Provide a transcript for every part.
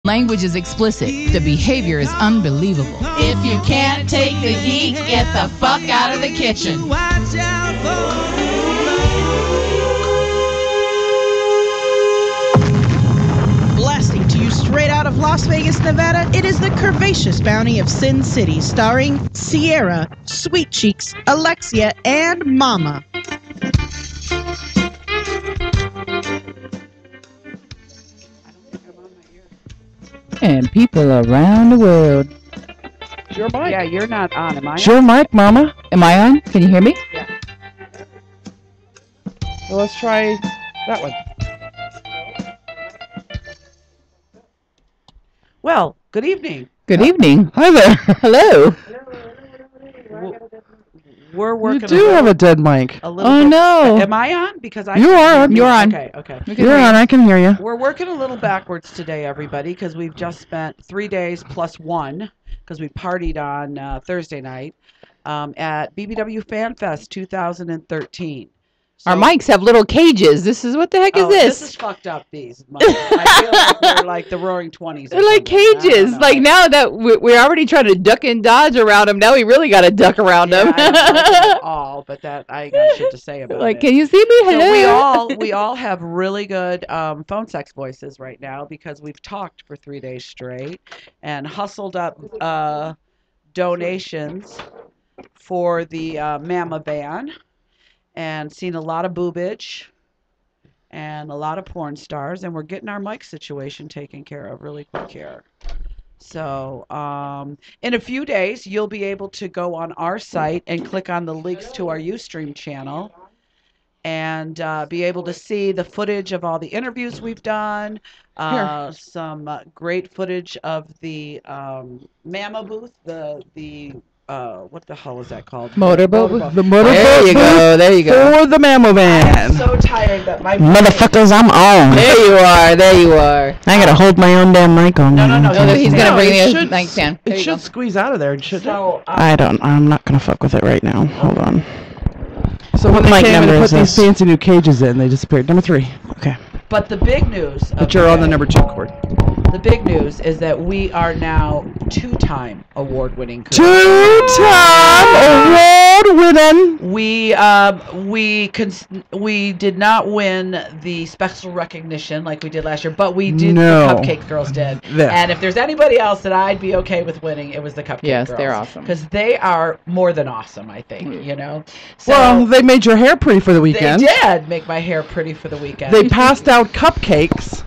Language is explicit. The behavior is unbelievable. If you can't take the heat, get the fuck out of the kitchen. Blasting to you straight out of Las Vegas, Nevada, it is the curvaceous bounty of Sin City, starring Sierra, Sweet Cheeks, Alexia, and Mama. And people around the world. It's your mic. Yeah, you're not on. Am I on? It's your mic, Mama. Am I on? Can you hear me? Yeah. Well, let's try that one. Well, good evening. Good evening. Hi there. Hello. We're working. You do have a dead mic. A little Oh, bit. no. Am I on? Because I. You are on. You're on. Okay. You're on. I can hear you. We're working a little backwards today, everybody, because we've just spent 3 days plus one, because we partied on Thursday night at BBW Fan Fest 2013. So, Our mics have little cages. This is what the heck is this? This is fucked up, these. I feel like we're like the Roaring 20s. They're like cages. Like now that we're already trying to duck and dodge around them, now we really got to duck around them. I don't like it at all, but that I ain't got shit to say about like, it. can you see me? Hello. So we all have really good phone sex voices right now because we've talked for 3 days straight and hustled up donations for the Mama ban. And seen a lot of boobage and a lot of porn stars, and we're getting our mic situation taken care of really quick here. So in a few days, you'll be able to go on our site and click on the links to our Ustream channel and be able to see the footage of all the interviews we've done, some great footage of the Mama booth, what the hell is that called? Motorboat. The motorboat. There you go. There you go. For the Mammo Van. I'm so tired that my Motherfuckers, I'm on. There you are. There you are. I gotta hold my own damn mic on. No. He's gonna bring it the should- nightstand. There It you should go. squeeze out of there, shouldn't it? So, I'm not gonna fuck with it right now. Hold on. So when What they mic came and number put is these this? fancy new cages in, they disappeared. Number 3. Okay. but the big news of But you're on the day- number 2 cord. The big news is that we are now 2-time award-winning. Two-time award-winning. We did not win the special recognition like we did last year, but we did. No. The Cupcake Girls did. Yeah. And if there's anybody else that I'd be okay with winning, it was the Cupcake Yes, Girls. they're awesome. Because they are more than awesome, I think. You know. So Well, they made your hair pretty for the weekend. they did make my hair pretty for the weekend. They passed out cupcakes.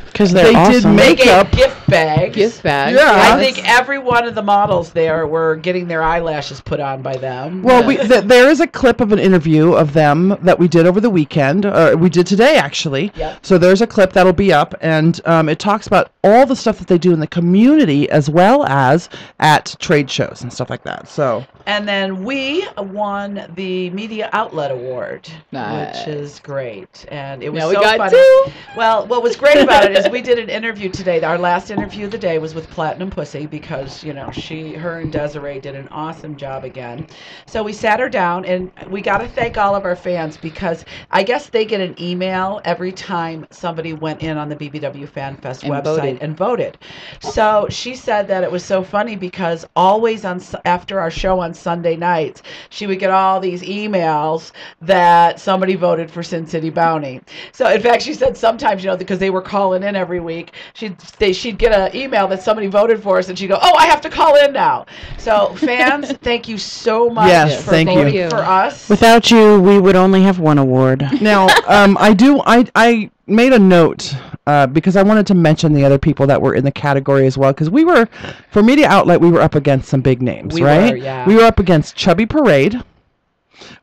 Because they're They did awesome. make- They gave makeup. gift bags. Gift bag. Yeah. I think every one of the models there were getting their eyelashes put on by them. Well, there is a clip of an interview of them that we did over the weekend. We did today, actually. Yep. So there's a clip that'll be up, and it talks about all the stuff that they do in the community as well as at trade shows and stuff like that. So. And then we won the Media Outlet Award, Nice. which is great. And it was Now so we got funny. 2. Well, what was great about it is we did an interview today. Our last interview of the day was with Platinum Pussy because, her and Desiree did an awesome job again. So we sat her down, and we got to thank all of our fans because I guess they get an email every time somebody went in on the BBW Fan Fest And website and voted. So she said that it was so funny because always after our show on Sunday nights, she would get all these emails that somebody voted for Sin City Bounty. So in fact, she said sometimes, because they were calling in every week, she'd get an email that somebody voted for us, and she'd go, "Oh, I have to call in now." So fans, thank you so much Yes, for thank you. voting for us. Without you, we would only have 1 award. Now, I made a note because I wanted to mention the other people that were in the category as well. Because for Media Outlet, we were up against some big names, We right? were, yeah. We were up against Chubby Parade.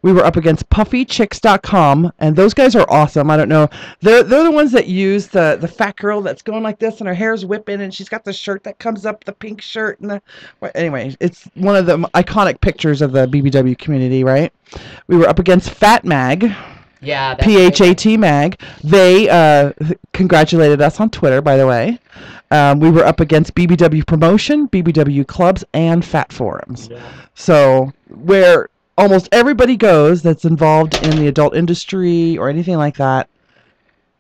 We were up against PuffyChicks.com, and those guys are awesome. I don't know. They're the ones that use the fat girl that's going like this, and her hair's whipping, and she's got the shirt that comes up, the pink shirt, and anyway, it's one of the iconic pictures of the BBW community, right? We were up against Fat Mag. Yeah, that's PHAT Mag. They congratulated us on Twitter, by the way. We were up against BBW Promotion, BBW Clubs, and Fat Forums. Yeah. So where almost everybody goes that's involved in the adult industry or anything like that,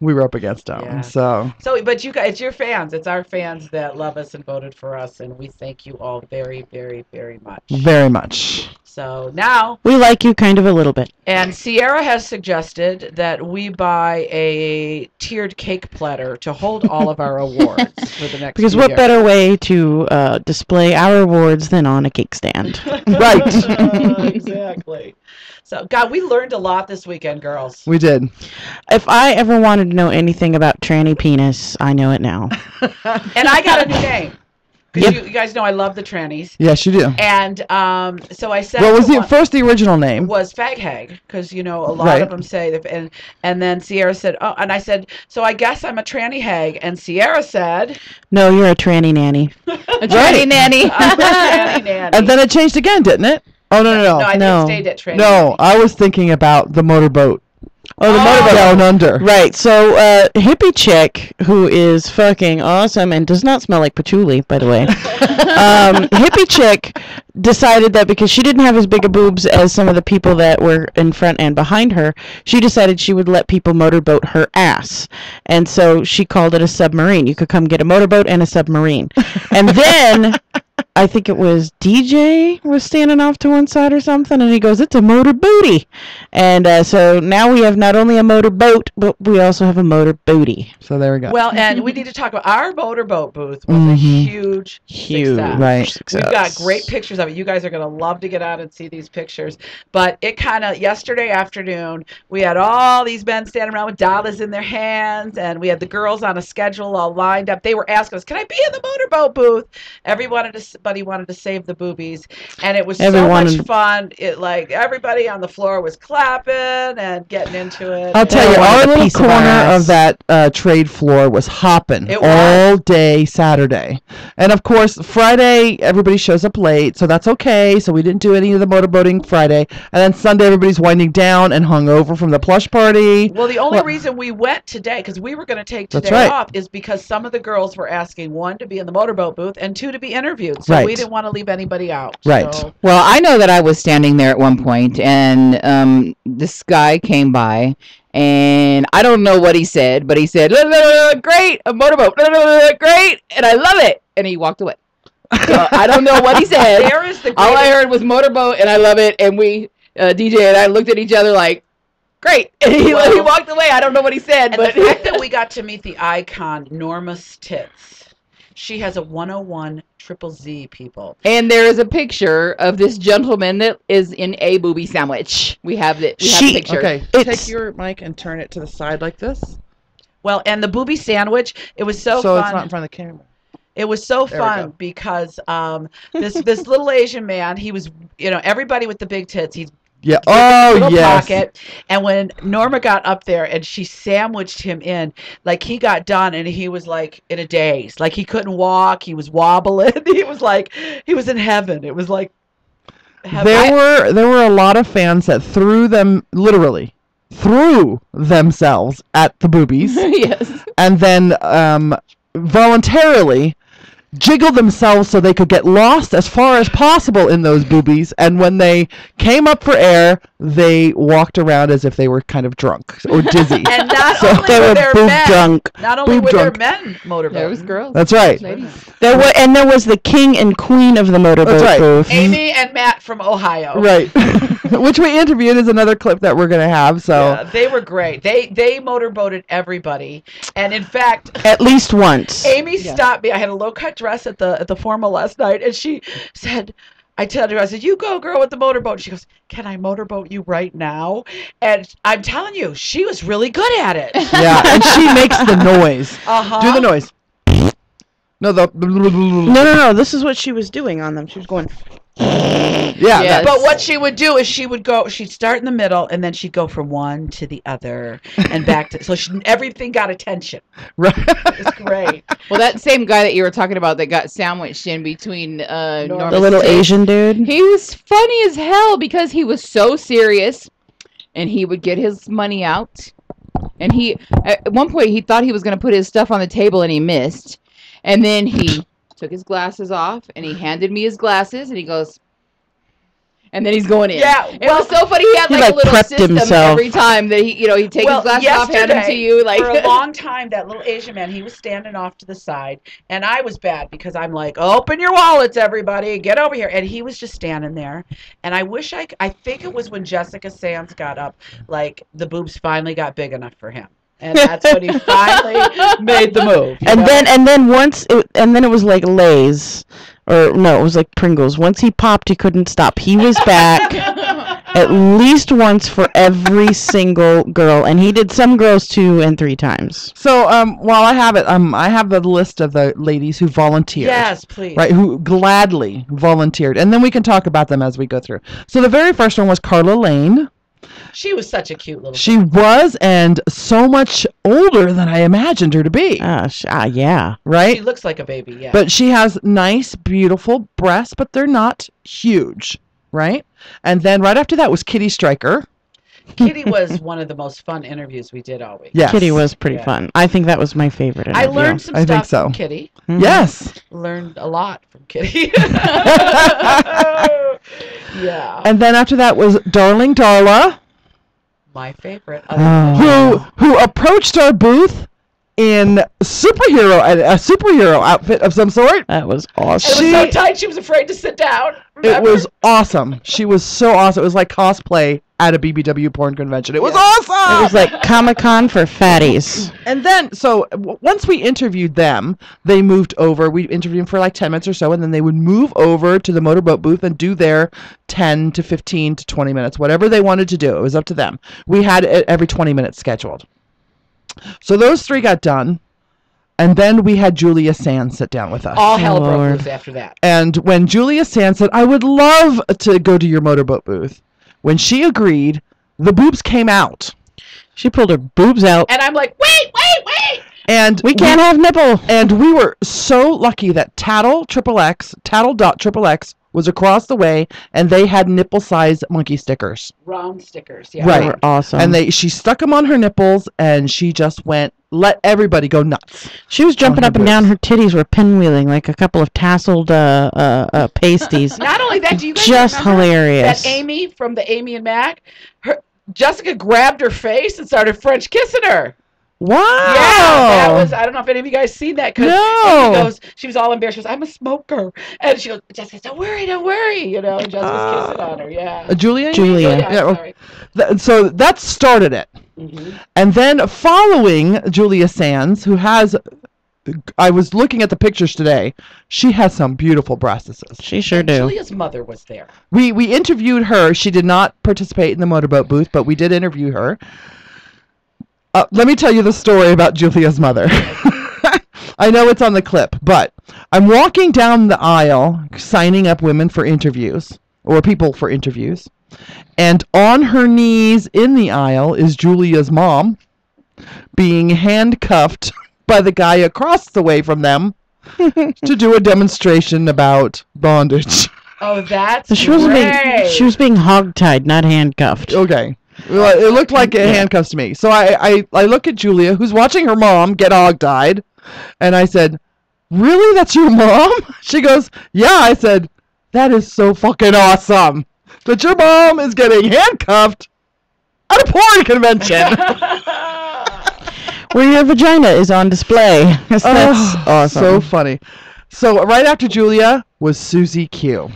we were up against them. Yeah. So, But you guys, it's your fans. It's our fans that love us and voted for us, and we thank you all very, very, very much. very much. So now, We like you kind of a little bit. and Sierra has suggested that we buy a tiered cake platter to hold all of our awards for the next Because few what years. better way to display our awards than on a cake stand? Right. Exactly. So, God, we learned a lot this weekend, girls. We did. If I ever wanted to know anything about tranny penis, I know it now. And I got a new name. Because Yep. you guys know I love the trannies. Yes, you do. And so I said, What was to the one- first, the original name? was fag hag, because a lot Right. of them say that, and then Sierra said, oh, and I said, so I guess I'm a tranny hag, and Sierra said, No, you're a tranny nanny. A tranny nanny. I'm a tranny nanny. And then it changed again, didn't it? Oh, no, no, no, no. I No. think it stayed at tranny. No, I was thinking about the motorboat. Oh, the Oh. motorboat. Down under. Right, so hippie chick who is fucking awesome and does not smell like patchouli, by the way. Hippie chick decided that because she didn't have as big a boobs as some of the people that were in front and behind her, she decided she would let people motorboat her ass. And so she called it a submarine. You could come get a motorboat and a submarine. And then I think it was DJ was standing off to one side or something, and he goes, "It's a motor booty." And so now we have not only a motorboat, but we also have a motor booty. So there we go. Well, and we need to talk about our motorboat booth was a huge success. Right. We've got great pictures of it. You guys are going to love to get out and see these pictures. But it kind of, yesterday afternoon, we had all these men standing around with dollars in their hands, and we had the girls on a schedule all lined up. They were asking us, can I be in the motorboat booth? Everybody wanted to save the boobies. And it was so much fun. Everybody on the floor was clapping and getting into it. I'll tell you, wanted our a little piece of corner ass. of that trade floor was hopping It all day Saturday. And of course, Friday, everybody shows up late, so that's okay. So we didn't do any of the motorboating Friday. And then Sunday, everybody's winding down and hung over from the plush party. Well, the only reason we went today, because we were going to take That's today right. off, is because some of the girls were asking, one, to be in the motorboat booth, and two, to be interviewed. So Right. we didn't want to leave anybody out. Right. So, Well, I know that I was standing there at one point, and this guy came by, and I don't know what he said, but he said, "La, la, la, la, great, a motorboat, la, la, la, la, great, and I love it," and he walked away. So I don't know what he said. there is the All I greatest- heard was motorboat, and I love it, and we, DJ and I looked at each other like, great, and he walked away. I don't know what he said, and but the fact that we got to meet the icon, Norma's Tits. She has a 101 triple Z, people. And there is a picture of this gentleman that is in a booby sandwich. We have it. We have the picture. Okay, It's- take your mic and turn it to the side like this. Well, and the booby sandwich, it was so So fun. it's not in front of the camera. It was so There we fun go. because this little Asian man, he was, everybody with the big tits, he's Yeah. with Oh, the little yes. pocket. And when Norma got up there and she sandwiched him in, like he got done and he was like in a daze, like he couldn't walk, he was wobbling, he was in heaven. It was like heaven. There were a lot of fans that threw themselves at the boobies Yes. and then voluntarily jiggled themselves so they could get lost as far as possible in those boobies, and when they came up for air, they walked around as if they were kind of drunk or dizzy. And not So only They were were there boob men, drunk. not only Boob were drunk. there men motorboating. There was girls. That's right. Ladies. There was the king and queen of the motorboat That's right. booth. Amy and Matt from Ohio. Right. Which we interviewed is another clip that we're going to have. So Yeah, they were great. They motorboated everybody, and in fact, At least once. Amy stopped me. I had a low cut dress at the formal last night, and she said, I told her, I said, "You go, girl, with the motorboat." She goes, "Can I motorboat you right now?" And I'm telling you, she was really good at it. yeah, and she makes the noise. Uh-huh. Do the noise. No, the No. This is what she was doing on them. She was going. yeah. Yes. But what she would do is she'd start in the middle, and then she'd go from one to the other and back to, so everything got attention. Right. It's great. Well, that same guy that you were talking about that got sandwiched in between Norma's The little tits, Asian dude. he was funny as hell because he was so serious, and he would get his money out, and he at one point he thought he was going to put his stuff on the table, and he missed, and then he took his glasses off, and he handed me his glasses, and he goes, and then he's going in. Yeah, It was so funny. He had He, like like, a little prepped system himself. every time that he'd take his glasses off, hand them to you. Like for a long time, that little Asian man, he was standing off to the side, and I was bad because I'm like, open your wallets, everybody, get over here, and he was just standing there. And I wish I think it was when Jessica Sands got up, like the boobs finally got big enough for him. And that's when he finally made the move. And then it was like Lay's, or no, it was like Pringles. Once he popped, he couldn't stop. He was back at least once for every single girl, and he did some girls 2 and 3 times. So while I have it, I have the list of the ladies who volunteered. Yes, please. Right, who gladly volunteered, and then we can talk about them as we go through. So the very first one was Carla Lane. She was such a cute little She was, and so much older than I imagined her to be. Yeah. Right? She looks like a baby, yeah. But she has nice, beautiful breasts, but they're not huge, right? And then right after that was Kitty Stryker. Kitty was one of the most fun interviews we did always. Yes. Kitty was pretty Yeah. fun. I think that was my favorite I interview. learned some I think stuff so. from Kitty. Yes. Learned a lot from Kitty. Yeah. And then after that was Darling Darla, My favorite. who approached our booth in a superhero outfit of some sort. That was It awesome. was so tight she was afraid to sit down. It Remember? was awesome. She was so awesome. It was like cosplay at a BBW porn convention. It was It awesome. was like Comic-Con for fatties. And then, so once we interviewed them, they moved over. We interviewed them for like 10 minutes or so, and then they would move over to the Motorboat booth and do their 10 to 15 to 20 minutes, whatever they wanted to do. It was up to them. We had it every 20 minutes scheduled. So those 3 got done, and then we had Julia Sands sit down with us. All hell broke Lord. loose after that. And when Julia Sands said, I would love to go to your Motorboat booth, when she agreed, the boobs came out. She pulled her boobs out. And I'm like, wait. And We can't have nipple. And we were so lucky that Tattle.XXX was across the way, and they had nipple-sized monkey stickers. Round stickers, yeah. Right. They were awesome. And she stuck them on her nipples, and she just let everybody go nuts. She was jumping her up and down. boobs. Her titties were pinwheeling like a couple of tasseled pasties. Not only that, do you guys Just remember hilarious. that Amy from the Amy and Mac, Jessica grabbed her face and started French kissing her. Wow. Yeah, that was, I don't know if any of you guys seen that. Cause No. Amy she was all embarrassed. She goes, I'm a smoker. And she goes, Jessica, don't worry. You know, and Jessica's kissing on her, yeah. Julia? Julia. Yeah, sorry. So that started it. Mm-hmm. And then following Julia Sands, who has, I was looking at the pictures today, she has some beautiful breasts. She sure And do. Julia's mother was there. We interviewed her. She did not participate in the Motorboat booth, but we did interview her. Let me tell you the story about Julia's mother. I know it's on the clip, but I'm walking down the aisle signing up women for interviews, or people for interviews, and on her knees in the aisle is Julia's mom being handcuffed by the guy across the way from them to do a demonstration about bondage. Oh, that's She wasn't great. she was being hogtied, not handcuffed. Okay. Well, it looked like handcuffs to me. So I look at Julia, who's watching her mom get hog-tied, and I said, really? That's your mom? She goes, yeah. I said, that is so fucking awesome that your mom is getting handcuffed at a porn convention. Where your vagina is on display. That's awesome. So funny. So right after Julia was Susie Q.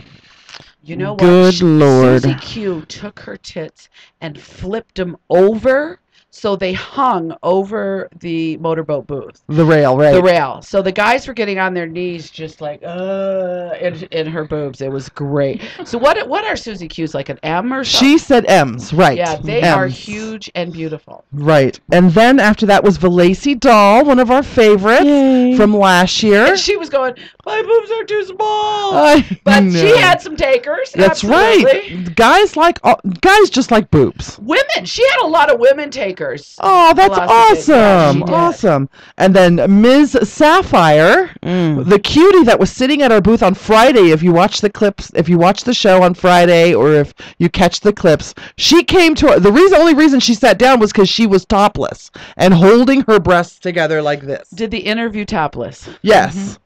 You know what? Good Lord. Susie Q took her tits and flipped them over so they hung over the Motorboat booth. The rail, right? The rail. So the guys were getting on their knees just like, in her boobs. It was great. So what are Susie Q's, like an M or something? She said M's, right. Yeah, they M's. are huge and beautiful. Right. And then after that was Valacy Doll, one of our favorites Yay. from last year. And she was going, my boobs are too small. I But know. she had some takers. That's absolutely. right. Guys just like boobs. Women. She had a lot of women takers. Oh, that's Velocity. Yeah, she awesome. did. Awesome. And then Ms. Sapphire, the cutie that was sitting at our booth on Friday, if you watch the clips, if you watch the show on Friday, or if you catch the clips, she came to the only reason she sat down was because she was topless and holding her breasts together like this. Did the interview topless. Yes.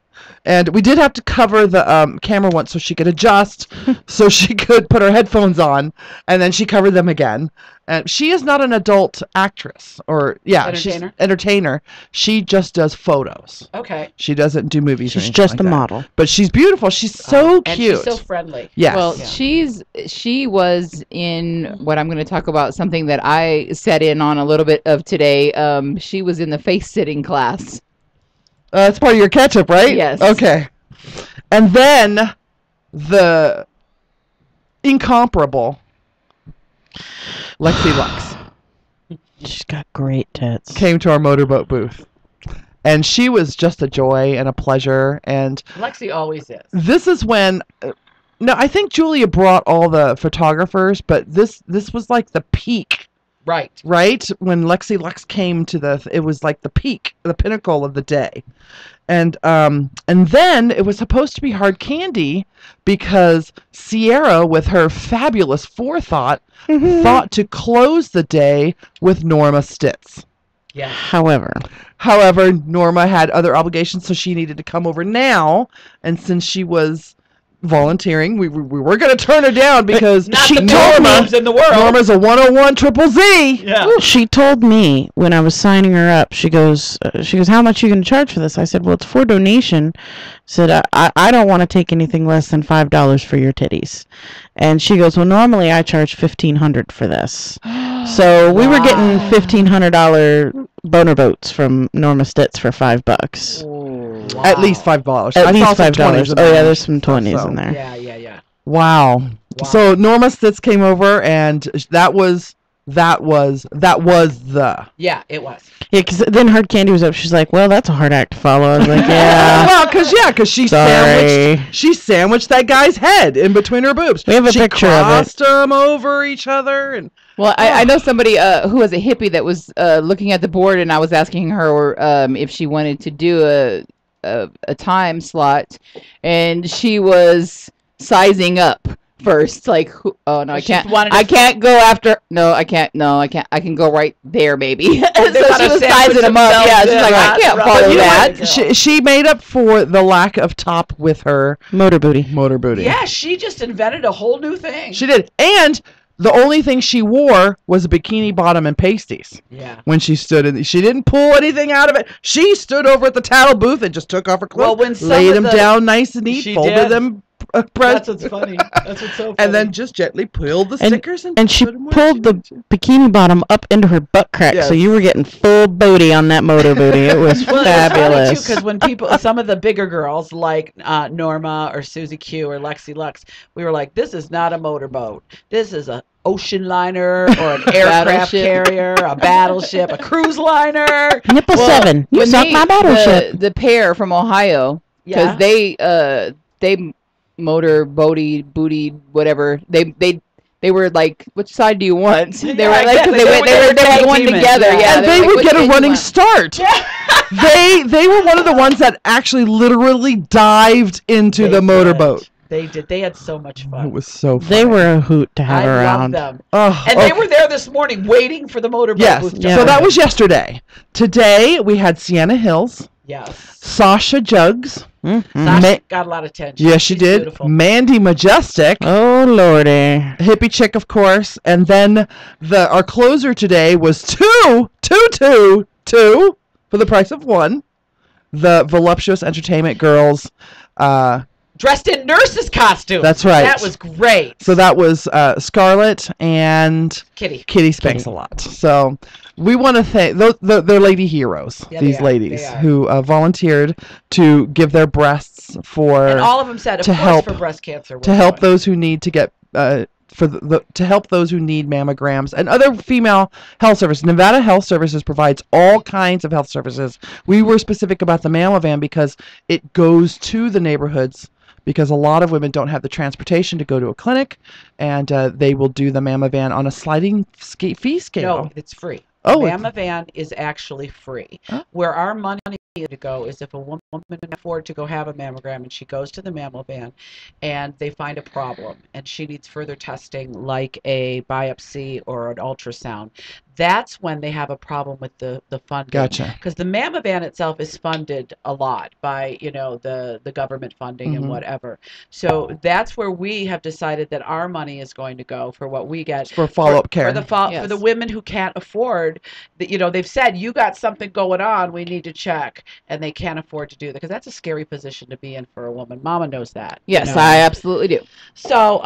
And we did have to cover the camera once so she could adjust, so she could put her headphones on, and then she covered them again. And she is not an adult actress, or she's entertainer. She just does photos. Okay. She doesn't do movies. She's or anything just like a that. model. But she's beautiful. She's so and cute. she's so friendly. Yes. Well, she was in what I'm going to talk about, something that I sat in on a little bit of today. She was in the face sitting class. That's part of your catch-up, right? Yes. Okay. And then the incomparable Lexi Lux She's got great tits. came to our motorboat booth. And she was just a joy and a pleasure. And Lexi always is. this is when... no, I think Julia brought all the photographers, but this was like the peak. Right. Right? When Lexi Lux came to it was like the peak, the pinnacle of the day. And then it was supposed to be hard candy because Sierra, with her fabulous forethought, thought to close the day with Norma Stitz. Yeah. However, Norma had other obligations, so she needed to come over now. And since she was volunteering, we were going to turn her down because Not the best moves in the world. Norma's a 101 triple Z. Yeah. she told me when I was signing her up, she goes, how much are you going to charge for this? I said, well, it's for donation. I said, I don't want to take anything less than $5 for your titties. And she goes, well, normally I charge $1,500 for this. So we were getting $1,500 boner boats from Norma Stitz for $5. Wow. At least $5. At I least saw some $5. 20s in Oh yeah, there. there's some 20s So- in there. Yeah. Wow. So Norma Stitz came over, and that was the. Yeah, it was. Yeah, because then Hard Candy was up. She's like, well, that's a hard act to follow. I was like, yeah. Well, because she Sorry. sandwiched that guy's head in between her boobs. We have a she picture of it. crossed them over each other, and Well, I know somebody who was a hippie that was looking at the board, and I was asking her if she wanted to do a time slot, and she was sizing up first, like, oh no, I can't go after. No, I can't. I can go right there, maybe. So she was sizing them up. Yeah, she's like, I can't follow that. she made up for the lack of top with her Motor booty. Yeah, she just invented a whole new thing. She did, and the only thing she wore was a bikini bottom and pasties. Yeah. When she stood in, she didn't pull anything out of it. She stood over at the towel booth and just took off her clothes, laid them down nice and neat, folded them. That's what's funny. That's what's so funny. And then just gently peeled the stickers and she put 'em where pulled the bikini bottom up into her butt crack, so you were getting full booty on that motor booty. It was fabulous. Because when some of the bigger girls like Norma or Susie Q or Lexi Lux, we were like, this is not a motorboat. This is a ocean liner or an aircraft carrier, a battleship, a cruise liner. Nipple 7. You suck my battleship. The pair from Ohio, because they motor booty whatever, they were like, which side do you want? They were like, because they were going together. Yeah, and they would get a running start. They were one of the ones that actually literally dived into the motorboat. They did. They had so much fun. It was so fun. They were a hoot to have around. I loved them. And they were there this morning waiting for the motorboat. Yes. Booth So that was yesterday. Today we had Sienna Hills. Yes. Sasha Jugs. Sasha got a lot of attention. Yes, she did. Beautiful. Mandy Majestic. Oh lordy. Hippie Chick, of course. And then our closer today was two for the price of one. The Voluptuous Entertainment Girls. Dressed in nurses' costumes. That's right. That was great. So that was Scarlett and Kitty Spanks a lot. So we want to thank they're lady heroes. Yeah, these ladies who volunteered to give their breasts and all of them said, for breast cancer, to help those who need to get to help those who need mammograms and other female health services. Nevada Health Services provides all kinds of health services. We were specific about the Mamma Van because it goes to the neighborhoods, because a lot of women don't have the transportation to go to a clinic, and they will do the Mamma Van on a sliding fee scale. No, it's free. Oh, Mamma Van is actually free. Huh? Where our money to go is if a woman can afford to go have a mammogram and she goes to the Mamma Van and they find a problem and she needs further testing like a biopsy or an ultrasound, that's when they have a problem with the funding. Gotcha. Because the Mama Van itself is funded a lot by, the government funding and whatever. So that's where we have decided that our money is going to go for what we get For follow-up care. for the women who can't afford that. They've said, you got something going on, we need to check, and they can't afford to do that, because that's a scary position to be in for a woman. Mama knows that. Yes, I absolutely do. So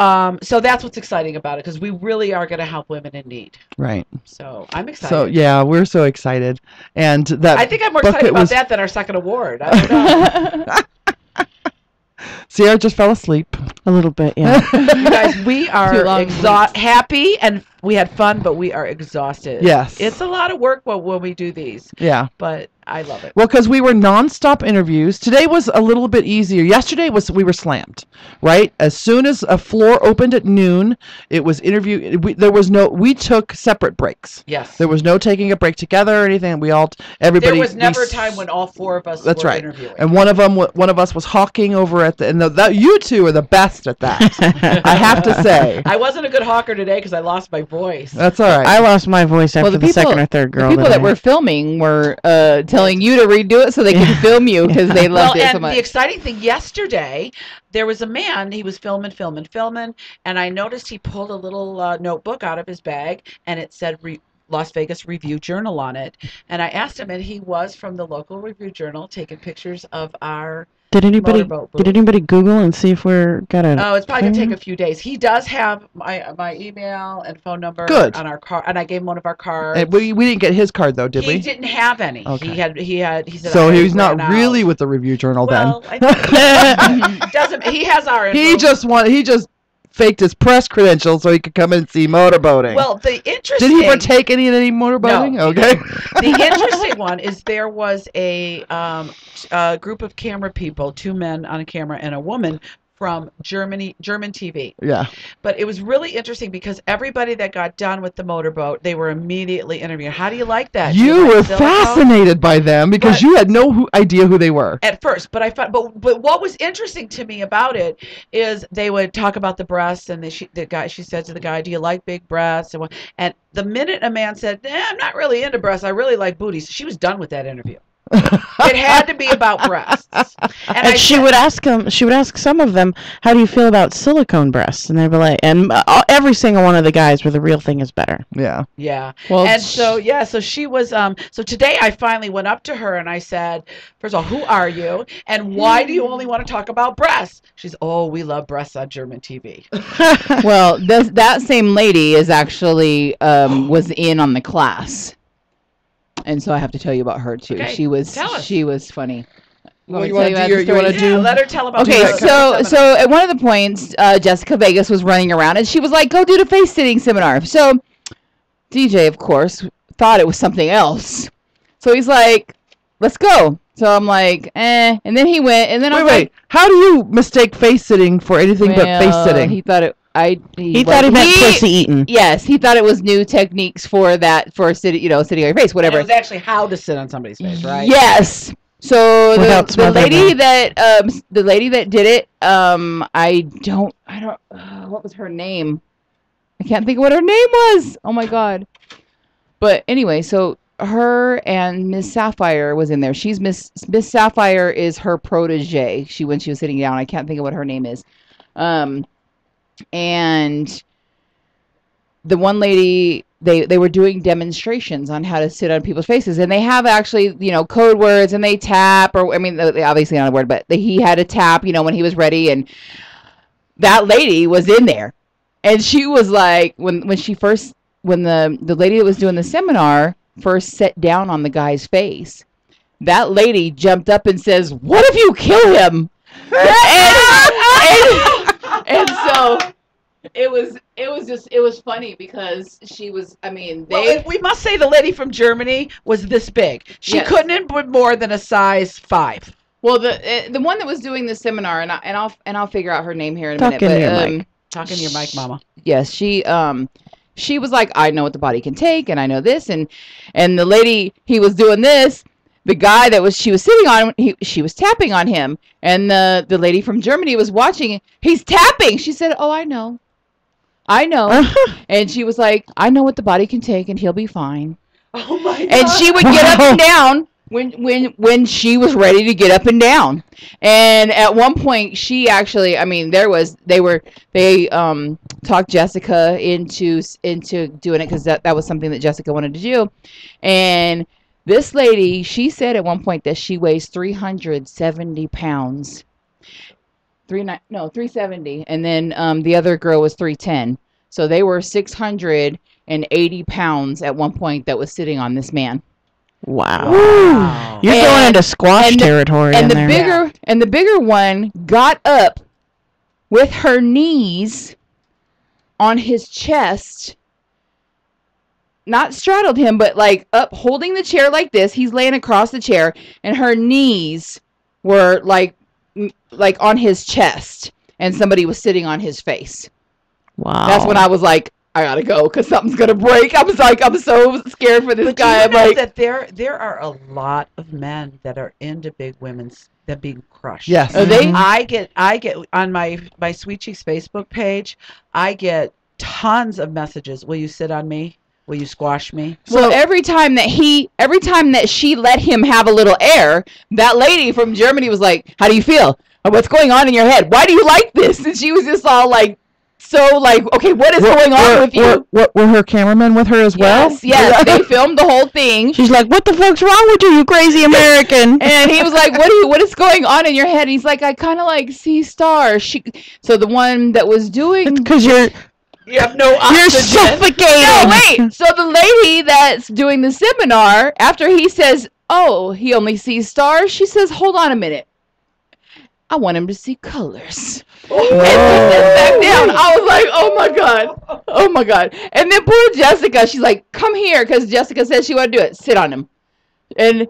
that's what's exciting about it, because we really are going to help women in need. Right. So I'm excited. So yeah, we're so excited, and that I think I'm more excited about that than our second award. I don't know. Sierra just fell asleep. A little bit, yeah. You guys, we are happy, and we had fun, but we are exhausted. Yes. It's a lot of work when we do these. Yeah. But I love it. Well, because we were nonstop interviews. Today was a little bit easier. Yesterday we were slammed, right? As soon as a floor opened at noon, it was interview. We took separate breaks. Yes. There was no taking a break together or anything. Everybody. There was never a time when all four of us were interviewing. And one of us was hawking over at you two are the best at that. I have to say. I wasn't a good hawker today because I lost my voice. That's all right. I lost my voice after the second or third girl. The people that were filming were telling you to redo it so they could film you because they loved it so much. The exciting thing yesterday, there was a man, he was filming, and I noticed he pulled a little notebook out of his bag, and it said Las Vegas Review Journal on it. And I asked him, and he was from the local Review Journal, taking pictures of our Motorboat booth. Did anybody Google and see if we're got a? Oh, it's probably gonna take a few days. He does have my email and phone number on our card, and I gave him one of our cards. And we didn't get his card though, did we? He didn't have any. Okay. He said. So he's not really with the Review Journal then. I think doesn't. He has our info. He just faked his press credentials so he could come and see motorboating. Well, the interesting... Did he partake in any motorboating? No. Okay. The interesting one is there was a group of camera people, 2 men on a camera and a woman from German TV. Yeah. But it was really interesting because everybody that got done with the motorboat, they were immediately interviewed. How do you like that? You were fascinated by them because you had no idea who they were. At first, but what was interesting to me about it is they would talk about the breasts, and she said to the guy, "Do you like big breasts?" And the minute a man said, "I'm not really into breasts. I really like booties," she was done with that interview. It had to be about breasts. And she would ask some of them, "How do you feel about silicone breasts?" And they'd be like, and every single one of the guys were the real thing is better. Yeah. Yeah. Well, and so she was so today I finally went up to her and I said, first of all, who are you? And why do you only want to talk about breasts? She's, "Oh, we love breasts on German TV." Well, that same lady is actually was in on the class. And so I have to tell you about her too. Okay, she was funny. Well, you want to do? Let her tell about. Okay, so at one of the points, Jessica Vegas was running around, and she was like, "Go do the face sitting seminar." So DJ, of course, thought it was something else. So he's like, "Let's go." So I'm like, "Eh," and then he went, and then I was like, "How do you mistake face sitting for anything but face sitting?" He thought it. He thought he meant pussy eating. Yes, he thought it was new techniques for sitting on your face, whatever. And it was actually how to sit on somebody's face, right? Yes. So the lady that did it, I don't what was her name? I can't think of what her name was. Oh my god. But anyway, so her and Miss Sapphire was in there. She's Miss Sapphire is her protege. When she was sitting down, I can't think of what her name is. And the one lady, they were doing demonstrations on how to sit on people's faces, and they have actually, code words, and they tap, or they obviously not a word, but he had to tap, when he was ready, and that lady was in there, and she was like, when the lady that was doing the seminar first sat down on the guy's face, that lady jumped up and says, "What if you kill him?" And so it was funny because she was, we must say the lady from Germany was this big. She couldn't have been more than a size 5. Well, the one that was doing the seminar, and I'll figure out her name here in a minute. Talking to your mic, Mama. Yes, she was like, "I know what the body can take, and I know this," and the lady, he was doing this. The guy that she was sitting on, she was tapping on him, and the lady from Germany was watching. He's tapping. She said, "Oh, I know." I know. And she was like, I know what the body can take, and he'll be fine. Oh my God. And she would get up and down when she was ready to get up and down. And at one point, she actually, I mean, they talked Jessica into doing it because that was something that Jessica wanted to do. And this lady, she said at one point that she weighs 370 pounds. 370. And then the other girl was 310. So they were 680 pounds at one point that was sitting on this man. Wow. You're going into squash territory. And the bigger one got up with her knees on his chest, not straddled him, but like up holding the chair like this. He's laying across the chair, and her knees were like on his chest, and somebody was sitting on his face. Wow. That's when I was like, I gotta go because something's gonna break. I was like, I'm so scared for this guy. You I'm know like, that there are a lot of men that are into big women's that being crushed. Yes. Are they? I get on my Sweet Cheeks Facebook page, I get tons of messages. Will you sit on me? Will you squash me? Well, every time that she let him have a little air, that lady from Germany was like, how do you feel? What's going on in your head? Why do you like this? And she was just all like, so like, okay, what is going on with you? Were her cameramen with her as well? Yes, they filmed the whole thing. She's like, what the fuck's wrong with you crazy American? And he was like, what is going on in your head? And he's like, I kind of like see stars. So the one that was doing, Because you have no oxygen. You're suffocating. no, wait. So the lady that's doing the seminar, after he says, oh, he only sees stars, she says, hold on a minute. I want him to see colors. And she sits back down. I was like, oh my God. Oh my God. And then poor Jessica, she's like, come here, because Jessica said she wanted to do it. Sit on him. And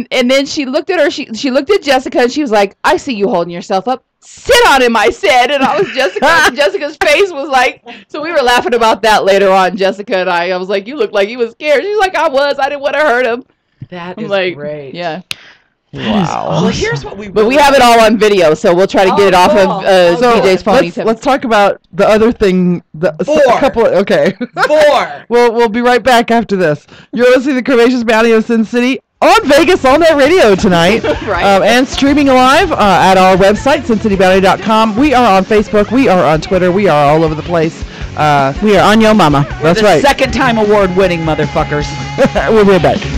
then she looked at her, she looked at Jessica, and she was like, I see you holding yourself up. Sit on him, I said. And I was Jessica's face was like, so we were laughing about that later on, Jessica and I was like, you look like you was scared. She's like, I didn't want to hurt him. That I'm is like, great. Yeah. Wow. Well, here's what But we have it all on video, so we'll try to get it off of DJ's phone. Let's talk about the other thing. Okay. 4. We'll be right back after this. You're listening to the Curvaceous Bounty of Sin City on Vegas All Net Radio tonight. Right. And streaming live at our website, SinCityBounty.com. We are on Facebook. We are on Twitter. We are all over the place. We are on Yo Mama. That's right. Second time award winning motherfuckers. We'll be right back.